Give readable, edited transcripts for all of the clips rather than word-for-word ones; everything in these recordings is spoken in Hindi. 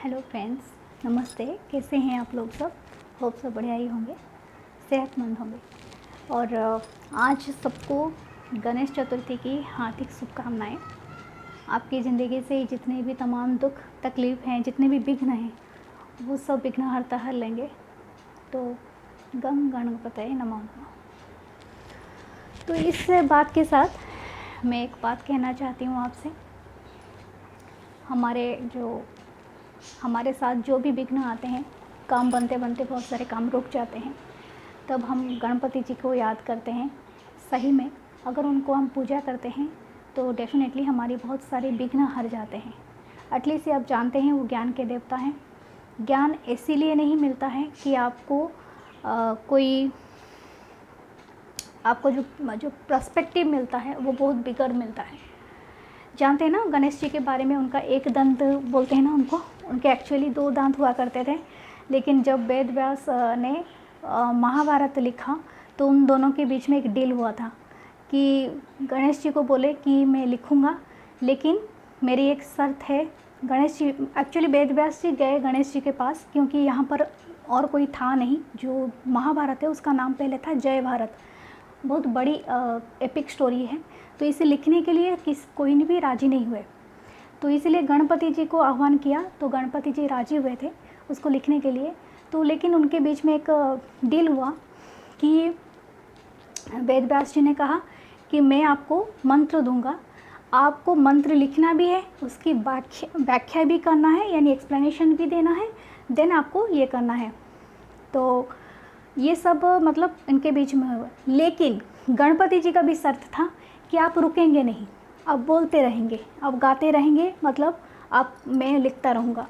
हेलो फ्रेंड्स, नमस्ते। कैसे हैं आप लोग सब? होप सब बढ़िया ही होंगे, सेहतमंद होंगे। और आज सबको गणेश चतुर्थी की हार्दिक शुभकामनाएं। आपकी ज़िंदगी से जितने भी तमाम दुख तकलीफ़ हैं, जितने भी विघ्न हैं, वो सब विघ्नहर्ता हर लेंगे। तो गं गणपतये नमः नमः। तो इस बात के साथ मैं एक बात कहना चाहती हूँ आपसे। हमारे साथ जो भी विघ्न आते हैं, काम बनते बनते बहुत सारे काम रुक जाते हैं, तब हम गणपति जी को याद करते हैं। सही में अगर उनको हम पूजा करते हैं तो डेफ़िनेटली हमारी बहुत सारे विघ्न हर जाते हैं। एटलीस्ट आप जानते हैं वो ज्ञान के देवता हैं। ज्ञान इसीलिए नहीं मिलता है कि आपको जो पर्सपेक्टिव मिलता है वो बहुत बिगर मिलता है। जानते हैं ना गणेश जी के बारे में, उनका एक दंत बोलते हैं ना उनके एक्चुअली 2 दांत हुआ करते थे। लेकिन जब वेद व्यास ने महाभारत लिखा तो उन दोनों के बीच में एक डील हुआ था कि गणेश जी को बोले कि मैं लिखूँगा, लेकिन मेरी एक शर्त है। गणेश जी एक्चुअली वेद व्यास जी गए गणेश जी के पास, क्योंकि यहाँ पर और कोई था नहीं। जो महाभारत है उसका नाम पहले था जय भारत, बहुत बड़ी एपिक स्टोरी है। तो इसे लिखने के लिए कोई भी राज़ी नहीं हुए, तो इसलिए गणपति जी को आह्वान किया। तो गणपति जी राज़ी हुए थे उसको लिखने के लिए। तो लेकिन उनके बीच में एक डील हुआ कि वेद व्यास जी ने कहा कि मैं आपको मंत्र दूंगा, आपको मंत्र लिखना भी है, उसकी व्याख्या भी करना है, यानी एक्सप्लेनेशन भी देना है, देन आपको ये करना है। तो ये सब मतलब इनके बीच में हुआ। लेकिन गणपति जी का भी शर्त था कि आप रुकेंगे नहीं, अब बोलते रहेंगे, अब गाते रहेंगे, मतलब मैं लिखता रहूँगा।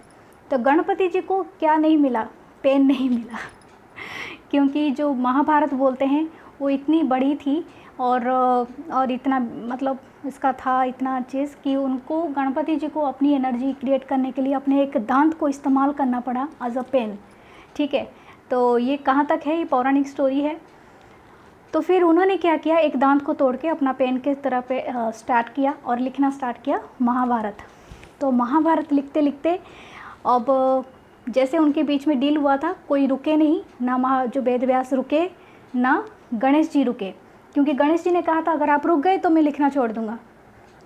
तो गणपति जी को क्या नहीं मिला? पेन नहीं मिला क्योंकि जो महाभारत बोलते हैं वो इतनी बड़ी थी और इतना मतलब इसका था इतना चीज़ कि उनको गणपति जी को अपनी एनर्जी क्रिएट करने के लिए अपने एक दांत को इस्तेमाल करना पड़ा एज अ पेन। ठीक है, तो ये कहाँ तक है, ये पौराणिक स्टोरी है। तो फिर उन्होंने क्या किया, एक दांत को तोड़ के अपना पेन के तरह पे स्टार्ट किया और लिखना स्टार्ट किया महाभारत। तो महाभारत लिखते लिखते अब जैसे उनके बीच में डील हुआ था, कोई रुके नहीं, ना जो वेद व्यास रुके ना गणेश जी रुके, क्योंकि गणेश जी ने कहा था अगर आप रुक गए तो मैं लिखना छोड़ दूँगा।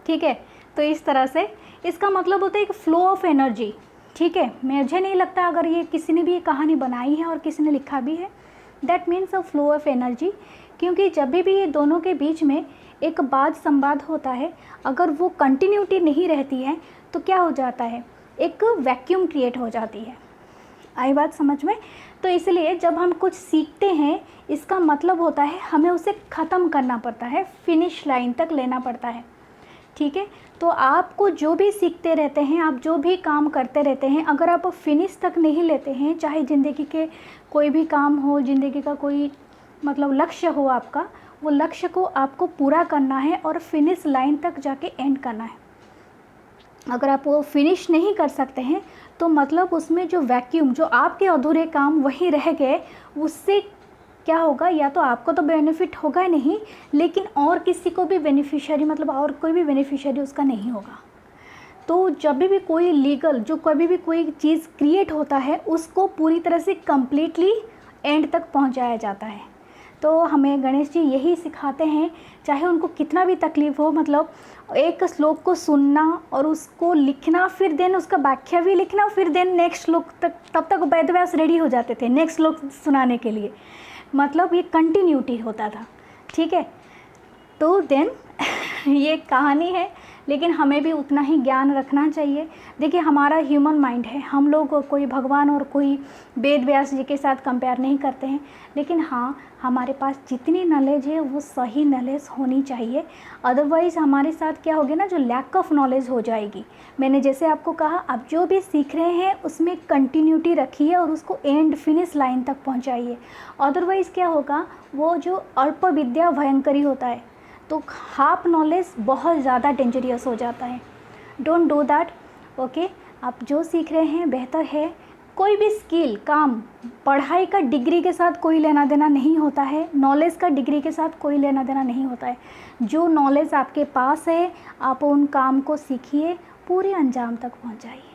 ठीक है, तो इस तरह से इसका मतलब होता है एक फ़्लो ऑफ एनर्जी। ठीक है, मुझे नहीं लगता अगर ये किसी ने भी ये कहानी बनाई है और किसी ने लिखा भी है, that means a flow of energy. क्योंकि जब भी ये दोनों के बीच में एक वाद संवाद होता है, अगर वो कंटिन्यूटी नहीं रहती है तो क्या हो जाता है, एक वैक्यूम क्रिएट हो जाती है। आई बात समझ में? तो इसलिए जब हम कुछ सीखते हैं, इसका मतलब होता है हमें उसे ख़त्म करना पड़ता है, फिनिश लाइन तक लेना पड़ता है। ठीक है, तो आपको जो भी सीखते रहते हैं, आप जो भी काम करते रहते हैं, अगर आप फिनिश तक नहीं लेते हैं, चाहे ज़िंदगी के कोई भी काम हो, ज़िंदगी का कोई मतलब लक्ष्य हो आपका, वो लक्ष्य को आपको पूरा करना है और फिनिश लाइन तक जाके एंड करना है। अगर आप वो फिनिश नहीं कर सकते हैं तो मतलब उसमें जो वैक्यूम, जो आपके अधूरे काम वहीं रह गए, उससे क्या होगा, या तो आपको तो बेनिफिट होगा नहीं, लेकिन और किसी को भी बेनिफिशियरी, मतलब और कोई भी बेनिफिशियरी उसका नहीं होगा। तो जब भी कोई लीगल, जो कभी भी कोई चीज़ क्रिएट होता है, उसको पूरी तरह से कंप्लीटली एंड तक पहुंचाया जाता है। तो हमें गणेश जी यही सिखाते हैं, चाहे उनको कितना भी तकलीफ़ हो, मतलब एक श्लोक को सुनना और उसको लिखना, फिर देन उसका व्याख्या भी लिखना, फिर देन नेक्स्ट श्लोक तक, तब तक वेद व्यास रेडी हो जाते थे नेक्स्ट श्लोक सुनाने के लिए। मतलब ये कंटिन्यूटी होता था। ठीक है, तो देन ये कहानी है, लेकिन हमें भी उतना ही ज्ञान रखना चाहिए। देखिए, हमारा ह्यूमन माइंड है, हम लोग कोई भगवान और कोई वेद व्यास जी के साथ कंपेयर नहीं करते हैं, लेकिन हाँ, हमारे पास जितनी नॉलेज है वो सही नॉलेज होनी चाहिए। अदरवाइज़ हमारे साथ क्या होगी ना, जो लैक ऑफ नॉलेज हो जाएगी। मैंने जैसे आपको कहा, आप जो भी सीख रहे हैं उसमें कंटिन्यूटी रखिए और उसको एंड फिनिश लाइन तक पहुँचाइए। अदरवाइज़ क्या होगा, वो जो अल्प विद्या भयंकरी होता है, तो हाफ नॉलेज बहुत ज़्यादा डेंजरियस हो जाता है। Don't do that. ओके, आप जो सीख रहे हैं बेहतर है। कोई भी स्किल, काम, पढ़ाई का डिग्री के साथ कोई लेना देना नहीं होता है, नॉलेज का डिग्री के साथ कोई लेना देना नहीं होता है। जो नॉलेज आपके पास है, आप उन काम को सीखिए, पूरे अंजाम तक पहुंचाइए।